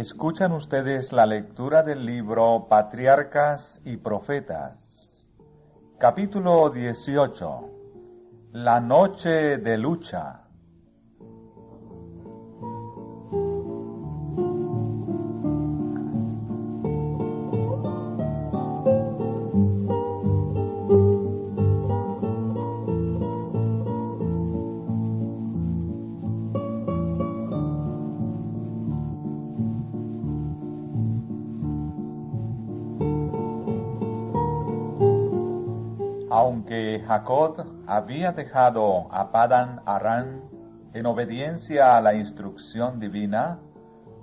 Escuchan ustedes la lectura del libro Patriarcas y Profetas, capítulo 18, La noche de lucha. Aunque Jacob había dejado a Padán Aram en obediencia a la instrucción divina,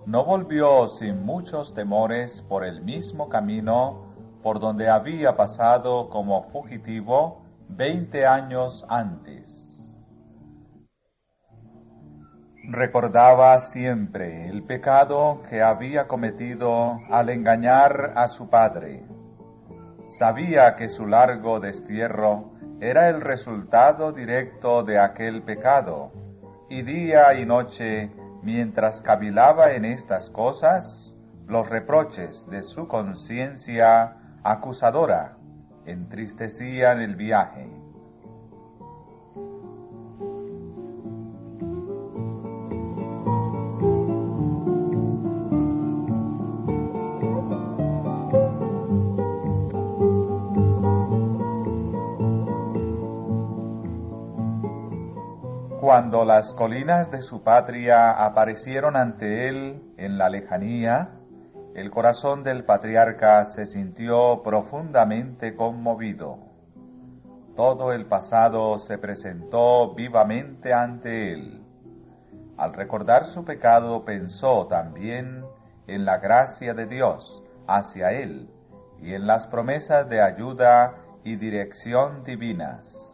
no volvió sin muchos temores por el mismo camino por donde había pasado como fugitivo 20 años antes. Recordaba siempre el pecado que había cometido al engañar a su padre. Sabía que su largo destierro era el resultado directo de aquel pecado, y día y noche, mientras cavilaba en estas cosas, los reproches de su conciencia acusadora entristecían el viaje. Cuando las colinas de su patria aparecieron ante él en la lejanía, el corazón del patriarca se sintió profundamente conmovido. Todo el pasado se presentó vivamente ante él. Al recordar su pecado, pensó también en la gracia de Dios hacia él y en las promesas de ayuda y dirección divinas.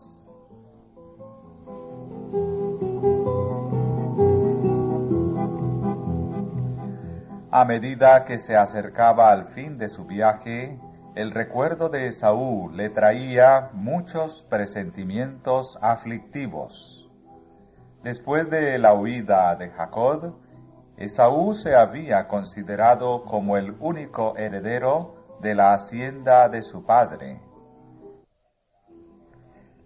A medida que se acercaba al fin de su viaje, el recuerdo de Esaú le traía muchos presentimientos aflictivos. Después de la huida de Jacob, Esaú se había considerado como el único heredero de la hacienda de su padre.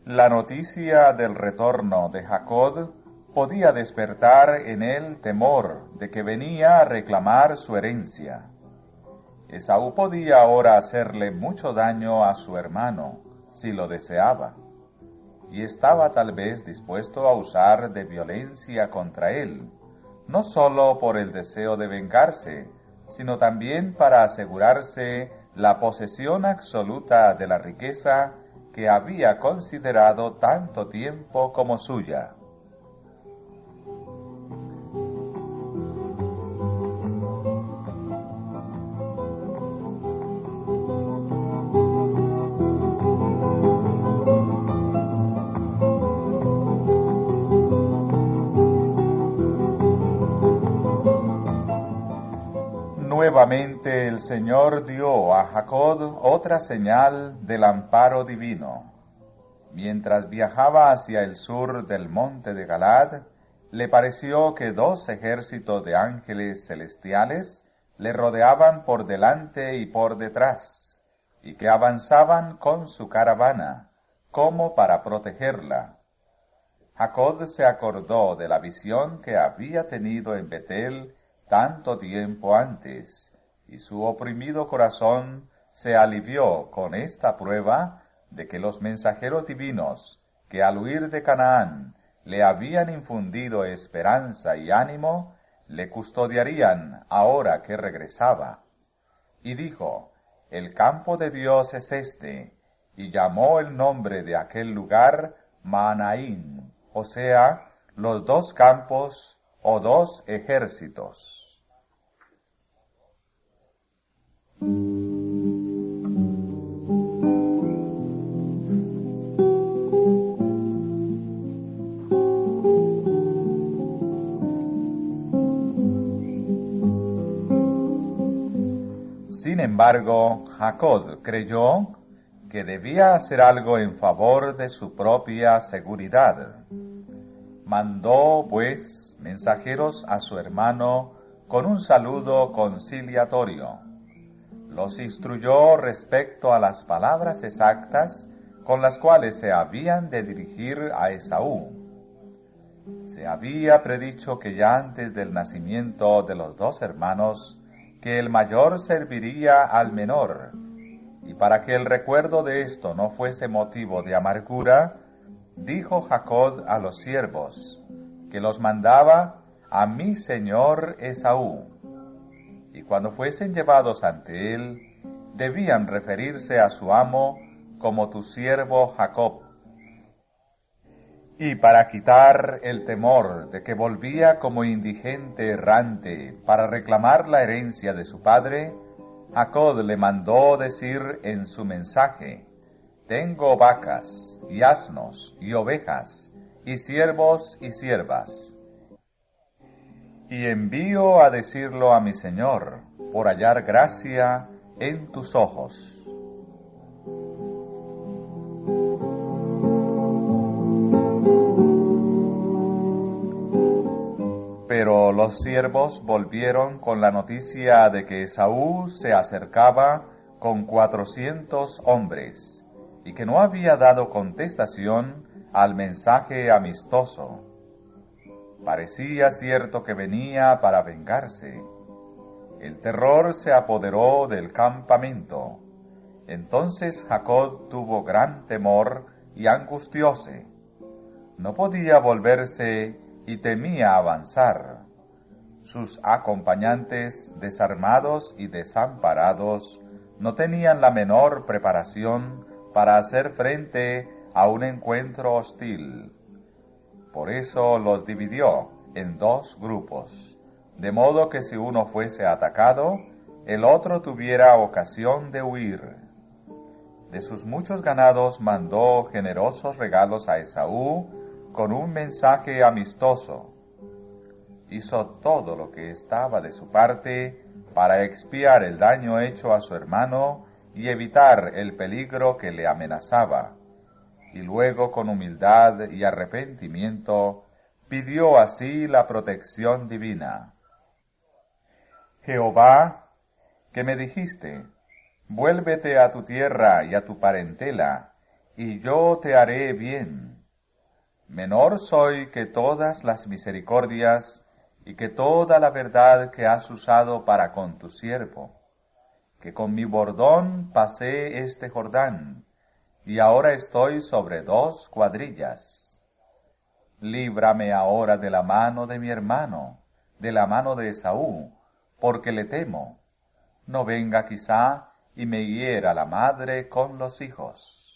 La noticia del retorno de Jacob podía despertar en él temor de que venía a reclamar su herencia. Esaú podía ahora hacerle mucho daño a su hermano, si lo deseaba, y estaba tal vez dispuesto a usar de violencia contra él, no sólo por el deseo de vengarse, sino también para asegurarse la posesión absoluta de la riqueza que había considerado tanto tiempo como suya. Nuevamente el Señor dio a Jacob otra señal del amparo divino. Mientras viajaba hacia el sur del monte de Galad, le pareció que 2 ejércitos de ángeles celestiales le rodeaban por delante y por detrás, y que avanzaban con su caravana, como para protegerla. Jacob se acordó de la visión que había tenido en Betel tanto tiempo antes, y su oprimido corazón se alivió con esta prueba de que los mensajeros divinos, que al huir de Canaán le habían infundido esperanza y ánimo, le custodiarían ahora que regresaba. Y dijo: el campo de Dios es este, y llamó el nombre de aquel lugar Mahanaim, o sea, los 2 campos o 2 ejércitos. Sin embargo, Jacob creyó que debía hacer algo en favor de su propia seguridad. Mandó, pues, mensajeros a su hermano con un saludo conciliatorio. Los instruyó respecto a las palabras exactas con las cuales se habían de dirigir a Esaú. Se había predicho que ya antes del nacimiento de los dos hermanos, que el mayor serviría al menor, y para que el recuerdo de esto no fuese motivo de amargura, dijo Jacob a los siervos, que los mandaba a mi señor Esaú, y cuando fuesen llevados ante él, debían referirse a su amo como tu siervo Jacob. Y para quitar el temor de que volvía como indigente errante para reclamar la herencia de su padre, Jacob le mandó decir en su mensaje: tengo vacas, y asnos, y ovejas, y siervos y siervas. Y envío a decirlo a mi señor, por hallar gracia en tus ojos. Pero los siervos volvieron con la noticia de que Esaú se acercaba con 400 hombres, y que no había dado contestación al mensaje amistoso. Parecía cierto que venía para vengarse. El terror se apoderó del campamento. Entonces Jacob tuvo gran temor y angustióse. No podía volverse y temía avanzar. Sus acompañantes, desarmados y desamparados, no tenían la menor preparación para hacer frente a un encuentro hostil. Por eso los dividió en dos grupos, de modo que si uno fuese atacado, el otro tuviera ocasión de huir. De sus muchos ganados mandó generosos regalos a Esaú con un mensaje amistoso. Hizo todo lo que estaba de su parte para expiar el daño hecho a su hermano y evitar el peligro que le amenazaba. Y luego, con humildad y arrepentimiento, pidió así la protección divina. Jehová, que me dijiste: vuélvete a tu tierra y a tu parentela, y yo te haré bien. Menor soy que todas las misericordias y que toda la verdad que has usado para con tu siervo, que con mi bordón pasé este Jordán, y ahora estoy sobre 2 cuadrillas. Líbrame ahora de la mano de mi hermano, de la mano de Esaú, porque le temo. No venga quizá y me hiera la madre con los hijos.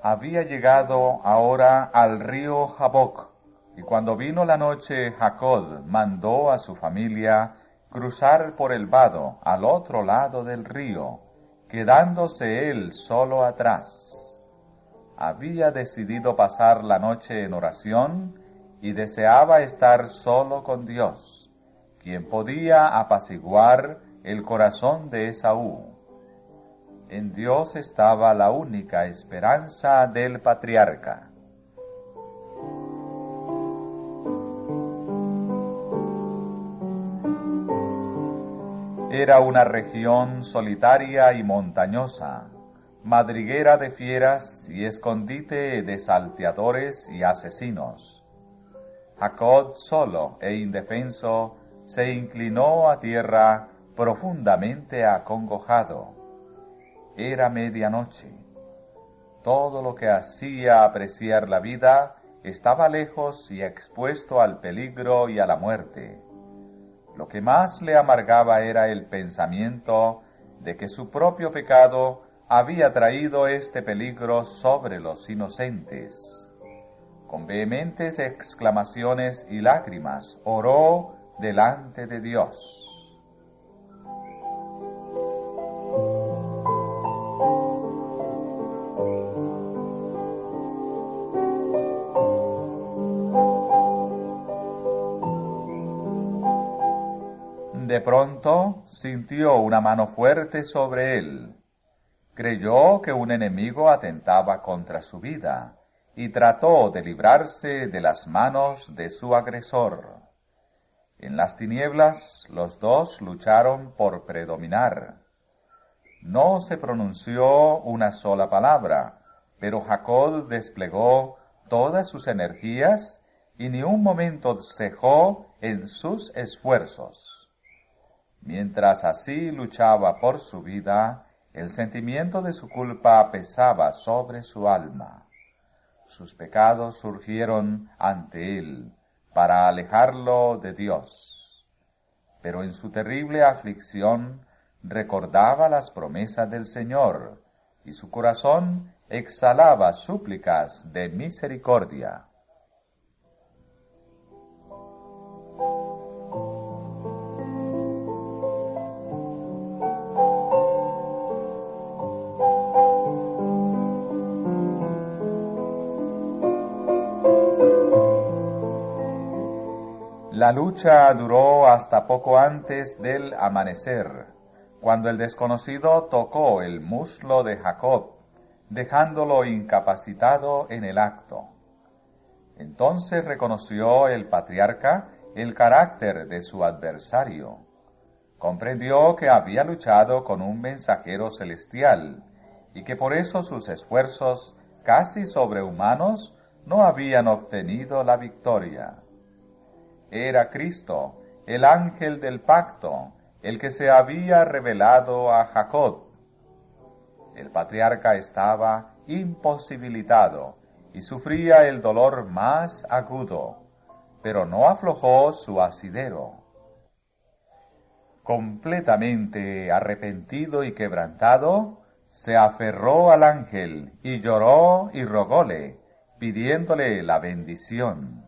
Había llegado ahora al río Jaboc, y cuando vino la noche, Jacob mandó a su familia cruzar por el vado al otro lado del río, quedándose él solo atrás. Había decidido pasar la noche en oración y deseaba estar solo con Dios, quien podía apaciguar el corazón de Esaú. En Dios estaba la única esperanza del patriarca. Era una región solitaria y montañosa, madriguera de fieras y escondite de salteadores y asesinos. Jacob, solo e indefenso, se inclinó a tierra profundamente acongojado. Era medianoche. Todo lo que hacía apreciar la vida estaba lejos y expuesto al peligro y a la muerte. Lo que más le amargaba era el pensamiento de que su propio pecado había traído este peligro sobre los inocentes. Con vehementes exclamaciones y lágrimas oró delante de Dios. De pronto sintió una mano fuerte sobre él. Creyó que un enemigo atentaba contra su vida y trató de librarse de las manos de su agresor. En las tinieblas los dos lucharon por predominar. No se pronunció una sola palabra, pero Jacob desplegó todas sus energías y ni un momento cejó en sus esfuerzos. Mientras así luchaba por su vida, el sentimiento de su culpa pesaba sobre su alma. Sus pecados surgieron ante él para alejarlo de Dios. Pero en su terrible aflicción recordaba las promesas del Señor, y su corazón exhalaba súplicas de misericordia. La lucha duró hasta poco antes del amanecer, cuando el desconocido tocó el muslo de Jacob, dejándolo incapacitado en el acto. Entonces reconoció el patriarca el carácter de su adversario. Comprendió que había luchado con un mensajero celestial y que por eso sus esfuerzos casi sobrehumanos no habían obtenido la victoria. Era Cristo, el ángel del pacto, el que se había revelado a Jacob. El patriarca estaba imposibilitado y sufría el dolor más agudo, pero no aflojó su asidero. Completamente arrepentido y quebrantado, se aferró al ángel y lloró y rogóle, pidiéndole la bendición.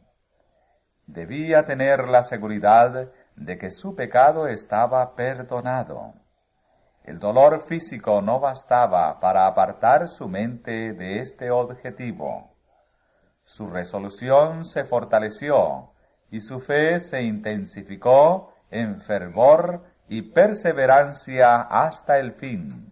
Debía tener la seguridad de que su pecado estaba perdonado. El dolor físico no bastaba para apartar su mente de este objetivo. Su resolución se fortaleció y su fe se intensificó en fervor y perseverancia hasta el fin.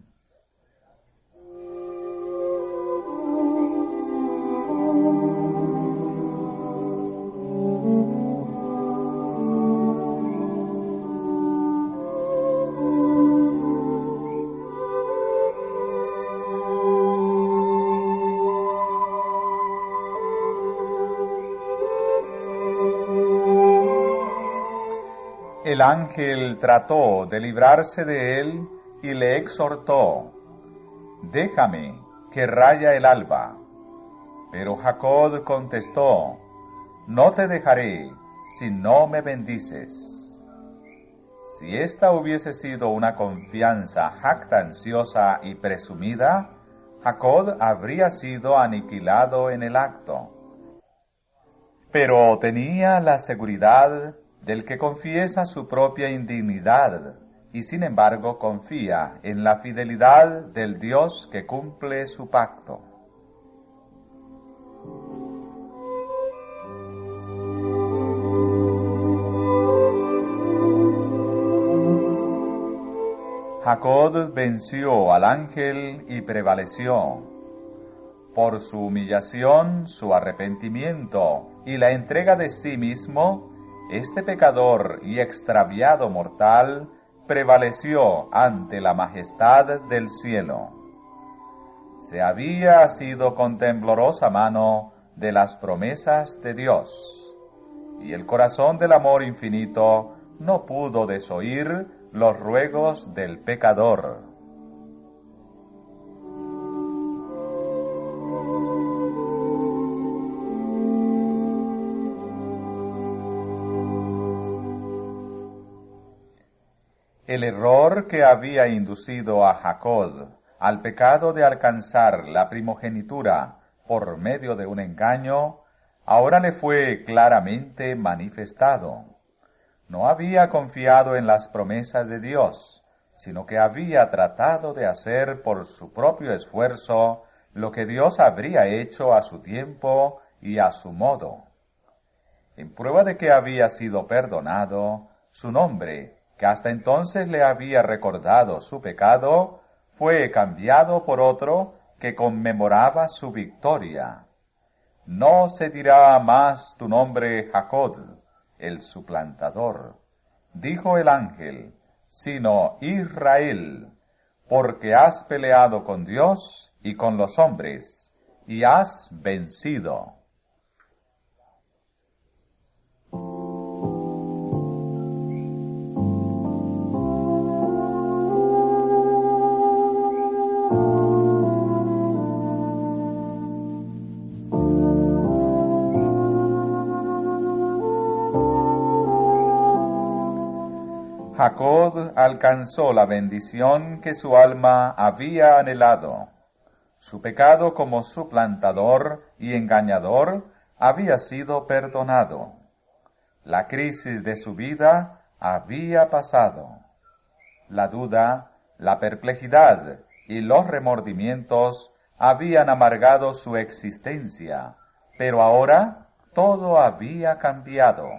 El ángel trató de librarse de él y le exhortó: «Déjame, que raya el alba». Pero Jacob contestó: «No te dejaré si no me bendices». Si esta hubiese sido una confianza jactanciosa y presumida, Jacob habría sido aniquilado en el acto. Pero tenía la seguridad del que confiesa su propia indignidad y sin embargo confía en la fidelidad del Dios que cumple su pacto. Jacob venció al ángel y prevaleció. Por su humillación, su arrepentimiento y la entrega de sí mismo, este pecador y extraviado mortal prevaleció ante la majestad del cielo. Se había asido con temblorosa mano de las promesas de Dios, y el corazón del amor infinito no pudo desoír los ruegos del pecador. El error que había inducido a Jacob al pecado de alcanzar la primogenitura por medio de un engaño, ahora le fue claramente manifestado. No había confiado en las promesas de Dios, sino que había tratado de hacer por su propio esfuerzo lo que Dios habría hecho a su tiempo y a su modo. En prueba de que había sido perdonado, su nombre, que hasta entonces le había recordado su pecado, fue cambiado por otro que conmemoraba su victoria. No se dirá más tu nombre Jacob, el suplantador, dijo el ángel, sino Israel, porque has peleado con Dios y con los hombres, y has vencido. Jacob alcanzó la bendición que su alma había anhelado. Su pecado como suplantador y engañador había sido perdonado. La crisis de su vida había pasado. La duda, la perplejidad y los remordimientos habían amargado su existencia, pero ahora todo había cambiado,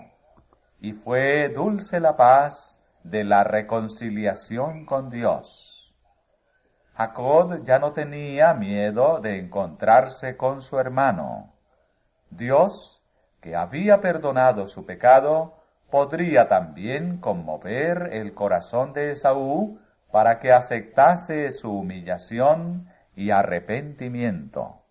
y fue dulce la paz de la reconciliación con Dios. Jacob ya no tenía miedo de encontrarse con su hermano. Dios, que había perdonado su pecado, podría también conmover el corazón de Esaú para que aceptase su humillación y arrepentimiento.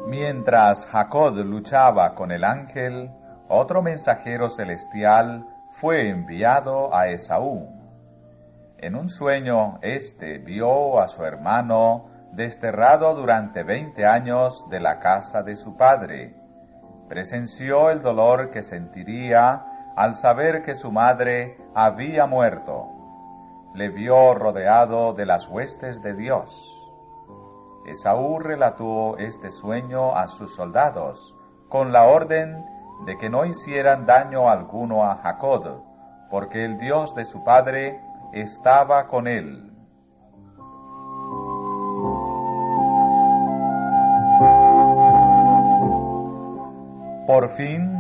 Mientras Jacob luchaba con el ángel, otro mensajero celestial fue enviado a Esaú. En un sueño, éste vio a su hermano desterrado durante 20 años de la casa de su padre. Presenció el dolor que sentiría al saber que su madre había muerto. Le vio rodeado de las huestes de Dios. Esaú relató este sueño a sus soldados, con la orden de que no hicieran daño alguno a Jacob, porque el Dios de su padre estaba con él. Por fin,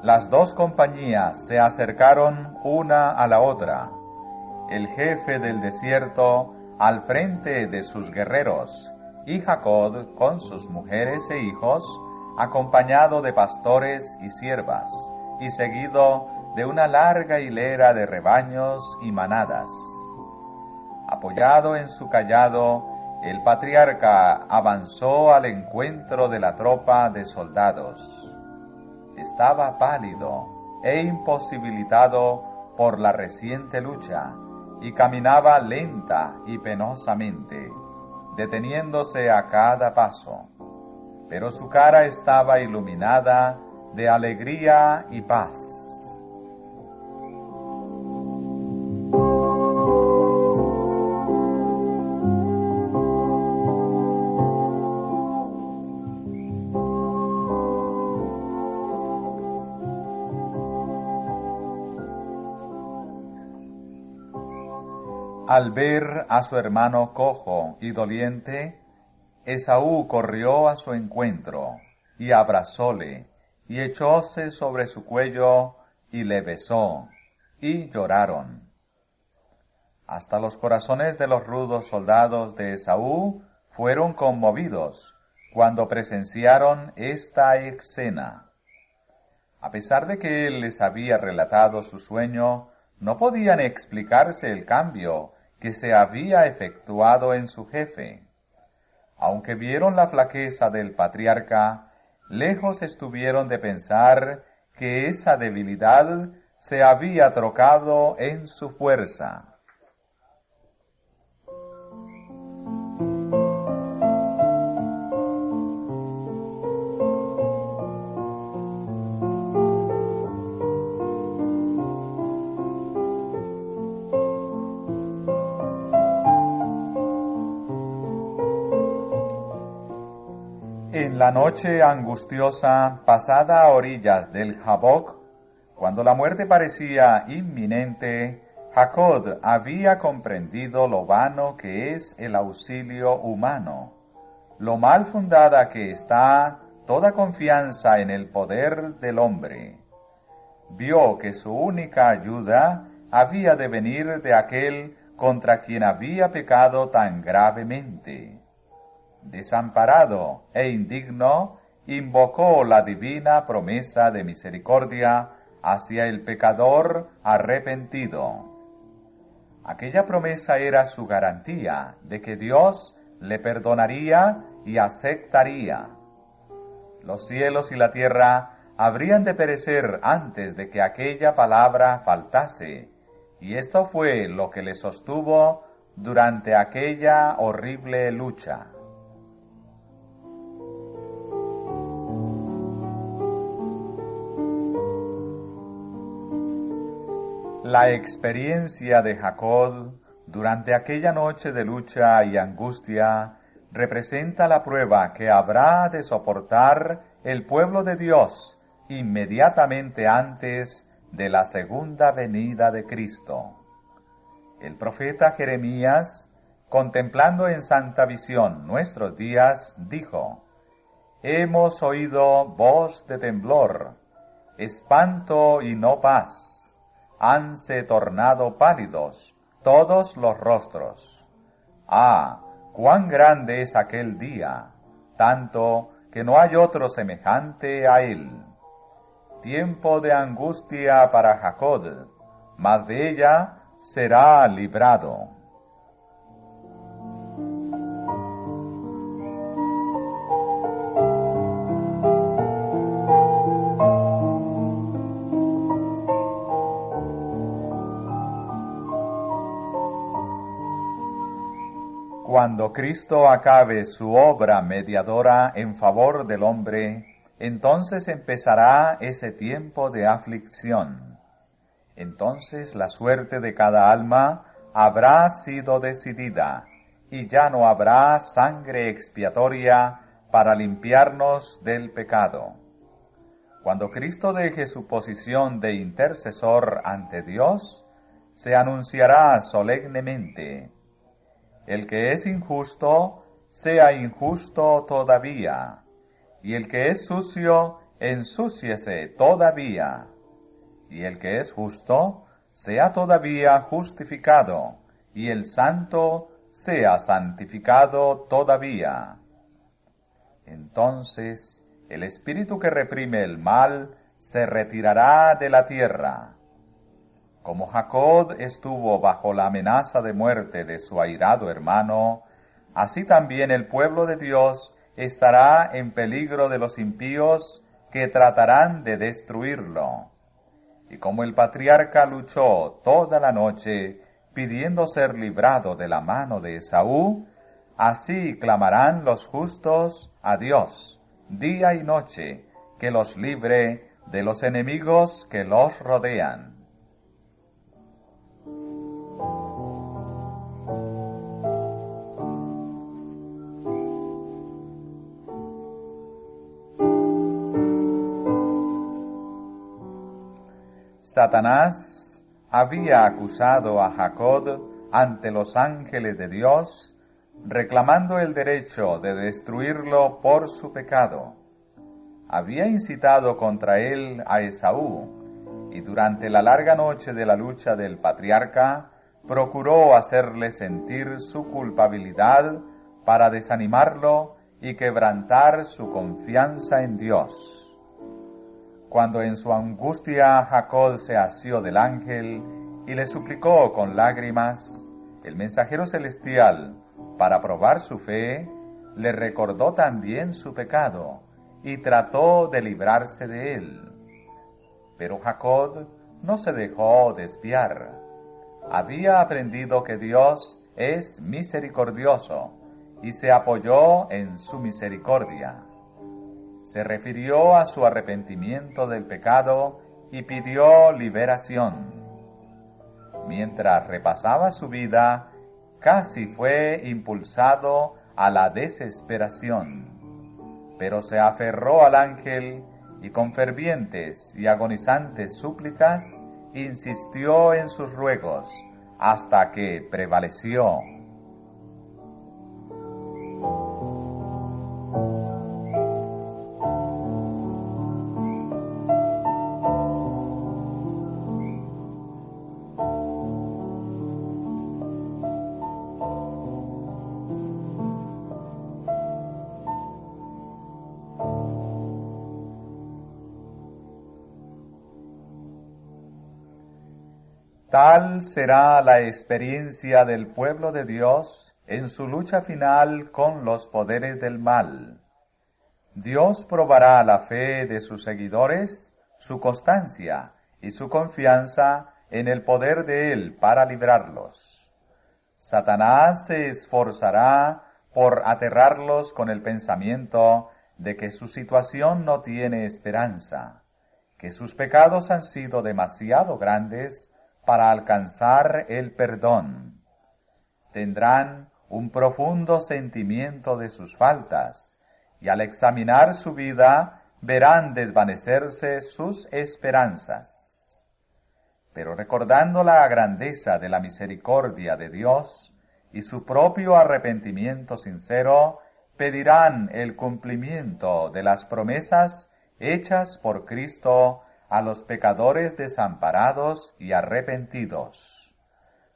las dos compañías se acercaron una a la otra. El jefe del desierto al frente de sus guerreros, y Jacob con sus mujeres e hijos, acompañado de pastores y siervas, y seguido de una larga hilera de rebaños y manadas. Apoyado en su cayado, el patriarca avanzó al encuentro de la tropa de soldados. Estaba pálido e imposibilitado por la reciente lucha, y caminaba lenta y penosamente, deteniéndose a cada paso, pero su cara estaba iluminada de alegría y paz. Al ver a su hermano cojo y doliente, Esaú corrió a su encuentro, y abrazóle, y echóse sobre su cuello, y le besó, y lloraron. Hasta los corazones de los rudos soldados de Esaú fueron conmovidos cuando presenciaron esta escena. A pesar de que él les había relatado su sueño, no podían explicarse el cambio que se había efectuado en su jefe. Aunque vieron la flaqueza del patriarca, lejos estuvieron de pensar que esa debilidad se había trocado en su fuerza. En la noche angustiosa, pasada a orillas del Jaboc, Cuando la muerte parecía inminente, Jacob había comprendido lo vano que es el auxilio humano, lo mal fundada que está toda confianza en el poder del hombre. Vio que su única ayuda había de venir de aquel contra quien había pecado tan gravemente. Desamparado e indigno, invocó la divina promesa de misericordia hacia el pecador arrepentido. Aquella promesa era su garantía de que Dios le perdonaría y aceptaría. Los cielos y la tierra habrían de perecer antes de que aquella palabra faltase, y esto fue lo que le sostuvo durante aquella horrible lucha. La experiencia de Jacob durante aquella noche de lucha y angustia representa la prueba que habrá de soportar el pueblo de Dios inmediatamente antes de la segunda venida de Cristo. El profeta Jeremías, contemplando en santa visión nuestros días, dijo: «Hemos oído voz de temblor, espanto y no paz. Hanse tornado pálidos todos los rostros. Ah, cuán grande es aquel día, tanto que no hay otro semejante a él. Tiempo de angustia para Jacob, mas de ella será librado». Cuando Cristo acabe su obra mediadora en favor del hombre, entonces empezará ese tiempo de aflicción. Entonces la suerte de cada alma habrá sido decidida, y ya no habrá sangre expiatoria para limpiarnos del pecado. Cuando Cristo deje su posición de intercesor ante Dios, se anunciará solemnemente: «El que es injusto, sea injusto todavía, y el que es sucio, ensúciese todavía, y el que es justo, sea todavía justificado, y el santo sea santificado todavía». Entonces el espíritu que reprime el mal se retirará de la tierra. Como Jacob estuvo bajo la amenaza de muerte de su airado hermano, así también el pueblo de Dios estará en peligro de los impíos que tratarán de destruirlo. Y como el patriarca luchó toda la noche pidiendo ser librado de la mano de Esaú, así clamarán los justos a Dios día y noche, que los libre de los enemigos que los rodean. Satanás había acusado a Jacob ante los ángeles de Dios, reclamando el derecho de destruirlo por su pecado. Había incitado contra él a Esaú, y durante la larga noche de la lucha del patriarca, procuró hacerle sentir su culpabilidad para desanimarlo y quebrantar su confianza en Dios. Cuando en su angustia Jacob se asió del ángel y le suplicó con lágrimas, el mensajero celestial, para probar su fe, le recordó también su pecado y trató de librarse de él. Pero Jacob no se dejó desviar. Había aprendido que Dios es misericordioso y se apoyó en su misericordia. Se refirió a su arrepentimiento del pecado y pidió liberación. Mientras repasaba su vida, casi fue impulsado a la desesperación, pero se aferró al ángel y con fervientes y agonizantes súplicas insistió en sus ruegos hasta que prevaleció. Tal será la experiencia del pueblo de Dios en su lucha final con los poderes del mal. Dios probará la fe de sus seguidores, su constancia y su confianza en el poder de Él para librarlos. Satanás se esforzará por aterrarlos con el pensamiento de que su situación no tiene esperanza, que sus pecados han sido demasiado grandes para alcanzar el perdón. Tendrán un profundo sentimiento de sus faltas, y al examinar su vida verán desvanecerse sus esperanzas. Pero recordando la grandeza de la misericordia de Dios y su propio arrepentimiento sincero, pedirán el cumplimiento de las promesas hechas por Cristo a los pecadores desamparados y arrepentidos.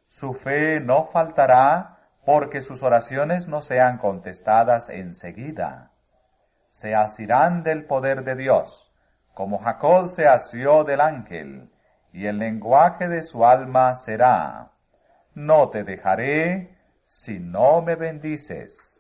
Su fe no faltará porque sus oraciones no sean contestadas enseguida. Se asirán del poder de Dios, como Jacob se asió del ángel, y el lenguaje de su alma será: no te dejaré si no me bendices.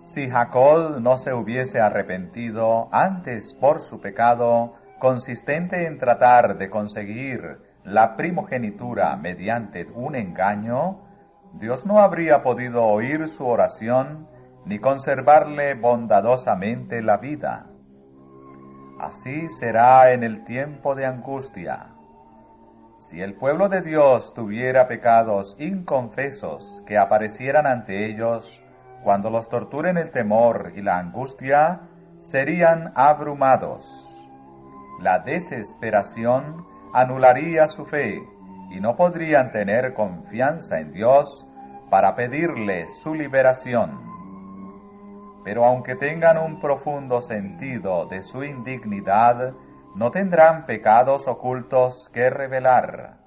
Si Jacob no se hubiese arrepentido antes por su pecado, consistente en tratar de conseguir la primogenitura mediante un engaño, Dios no habría podido oír su oración ni conservarle bondadosamente la vida. Así será en el tiempo de angustia. Si el pueblo de Dios tuviera pecados inconfesos que aparecieran ante ellos, cuando los torturen el temor y la angustia, serían abrumados. La desesperación anularía su fe y no podrían tener confianza en Dios para pedirle su liberación. Pero aunque tengan un profundo sentido de su indignidad, no tendrán pecados ocultos que revelar.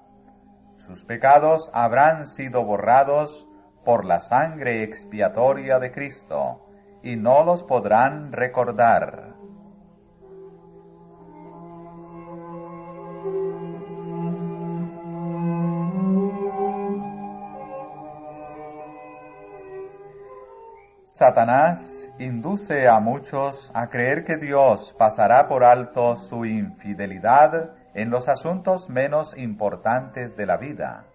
Sus pecados habrán sido borrados por la sangre expiatoria de Cristo, y no los podrán recordar. Satanás induce a muchos a creer que Dios pasará por alto su infidelidad en los asuntos menos importantes de la vida.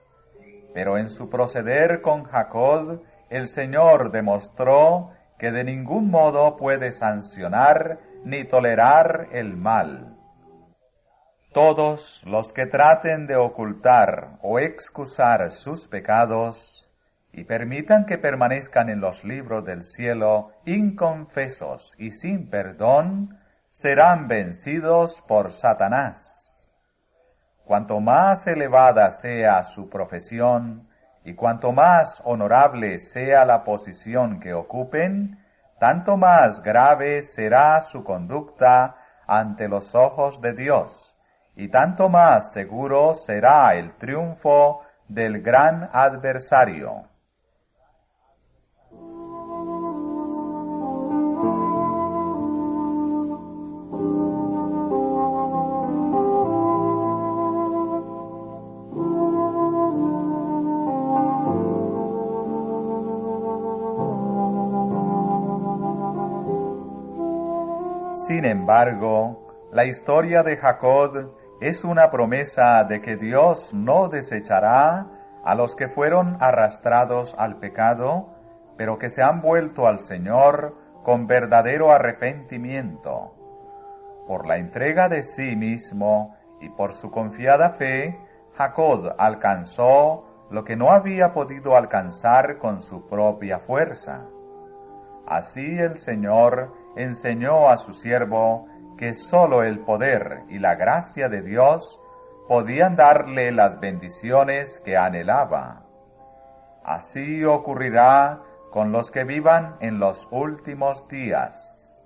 Pero en su proceder con Jacob, el Señor demostró que de ningún modo puede sancionar ni tolerar el mal. Todos los que traten de ocultar o excusar sus pecados y permitan que permanezcan en los libros del cielo inconfesos y sin perdón, serán vencidos por Satanás. Cuanto más elevada sea su profesión y cuanto más honorable sea la posición que ocupen, tanto más grave será su conducta ante los ojos de Dios, y tanto más seguro será el triunfo del gran adversario. Sin embargo, la historia de Jacob es una promesa de que Dios no desechará a los que fueron arrastrados al pecado, pero que se han vuelto al Señor con verdadero arrepentimiento. Por la entrega de sí mismo y por su confiada fe, Jacob alcanzó lo que no había podido alcanzar con su propia fuerza. Así el Señor enseñó a su siervo que sólo el poder y la gracia de Dios podían darle las bendiciones que anhelaba. Así ocurrirá con los que vivan en los últimos días.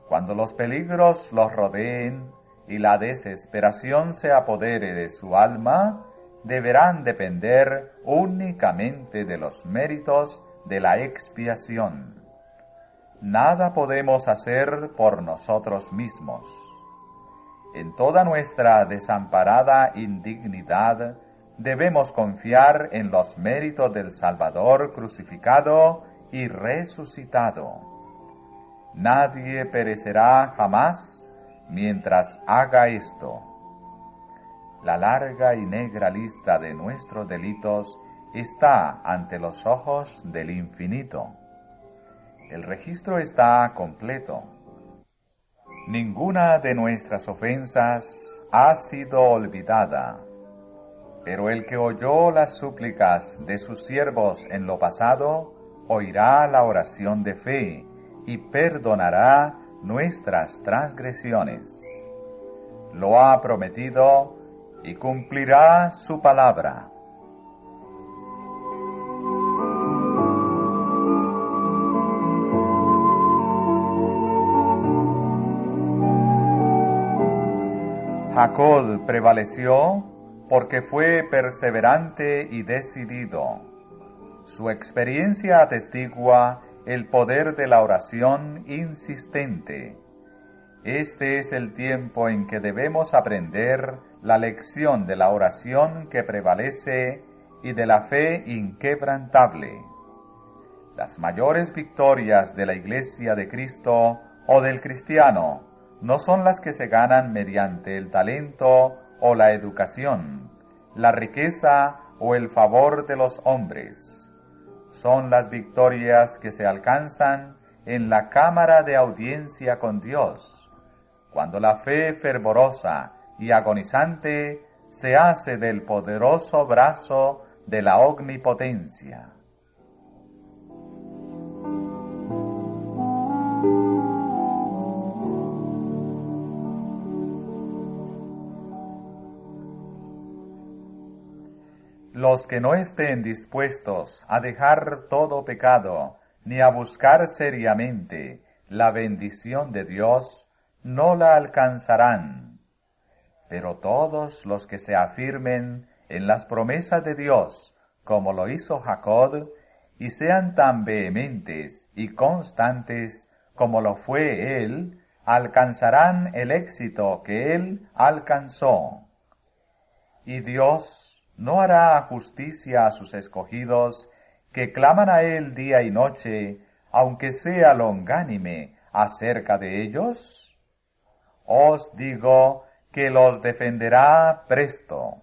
Cuando los peligros los rodeen y la desesperación se apodere de su alma, deberán depender únicamente de los méritos de la expiación. Nada podemos hacer por nosotros mismos. En toda nuestra desamparada indignidad, debemos confiar en los méritos del Salvador crucificado y resucitado. Nadie perecerá jamás mientras haga esto. La larga y negra lista de nuestros delitos está ante los ojos del Infinito. El registro está completo. Ninguna de nuestras ofensas ha sido olvidada, pero el que oyó las súplicas de sus siervos en lo pasado, oirá la oración de fe y perdonará nuestras transgresiones. Lo ha prometido y cumplirá su palabra. Jacob prevaleció porque fue perseverante y decidido. Su experiencia atestigua el poder de la oración insistente. Este es el tiempo en que debemos aprender la lección de la oración que prevalece y de la fe inquebrantable. Las mayores victorias de la Iglesia de Cristo o del cristiano no son las que se ganan mediante el talento o la educación, la riqueza o el favor de los hombres. Son las victorias que se alcanzan en la cámara de audiencia con Dios, cuando la fe fervorosa y agonizante se hace del poderoso brazo de la omnipotencia. Los que no estén dispuestos a dejar todo pecado, ni a buscar seriamente la bendición de Dios, no la alcanzarán. Pero todos los que se afirmen en las promesas de Dios, como lo hizo Jacob, y sean tan vehementes y constantes como lo fue él, alcanzarán el éxito que él alcanzó. Y Dios ¿no hará justicia a sus escogidos, que claman a él día y noche, aunque sea longánime acerca de ellos? Os digo que los defenderá presto.